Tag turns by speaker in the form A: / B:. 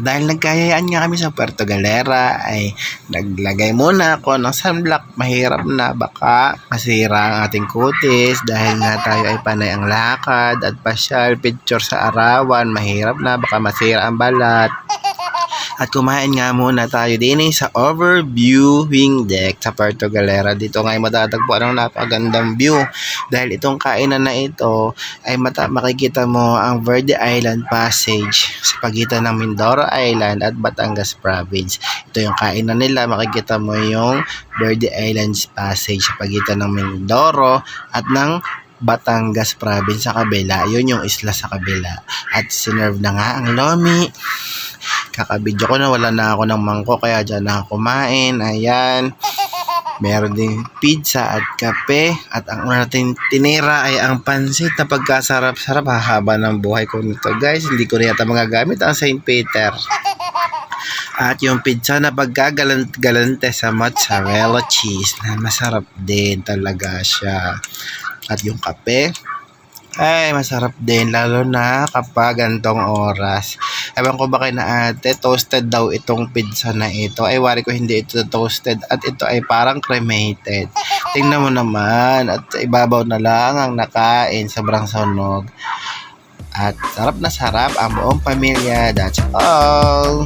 A: Dahil nagkayayaan nga kami sa Puerto Galera ay naglagay muna ako ng sunblock. Mahirap na baka masira ang ating kutis dahil nga tayo ay panay ang lakad at pasyal, picture sa arawan. Mahirap na baka masira ang balat. At kumain nga muna tayo din sa overviewing deck sa Puerto Galera. Dito nga ay matatagpuan ang napagandang view. Dahil itong kainan na ito ay makikita mo ang Verde Island Passage sa pagitan ng Mindoro Island at Batangas Province. Ito yung kainan nila. Makikita mo yung Verde Islands Passage sa pagitan ng Mindoro at ng Batangas Province sa kabila. Yun yung isla sa kabila. At sinerve na nga ang lomi. Kakabidyo ko na wala na ako ng mangko kaya dyan na ako kumain. Ayan. Meron din pizza at kape. At ang una natin tinira ay ang pansit na pagkasarap-sarap. Hahaba ng buhay ko nito guys. Hindi ko na yata magagamit ang St. Peter. At yung pizza na pagkagalante sa mozzarella cheese na masarap din talaga siya. At yung kape ay masarap din lalo na kapag gantong oras. Ewan ko ba kay na ate, toasted daw itong pizza na ito. Ay wari ko hindi ito toasted at ito ay parang cremated. Tingnan mo naman at ibabaw na lang ang nakain, sobrang sunog. At sarap na sarap ang buong pamilya. That's all.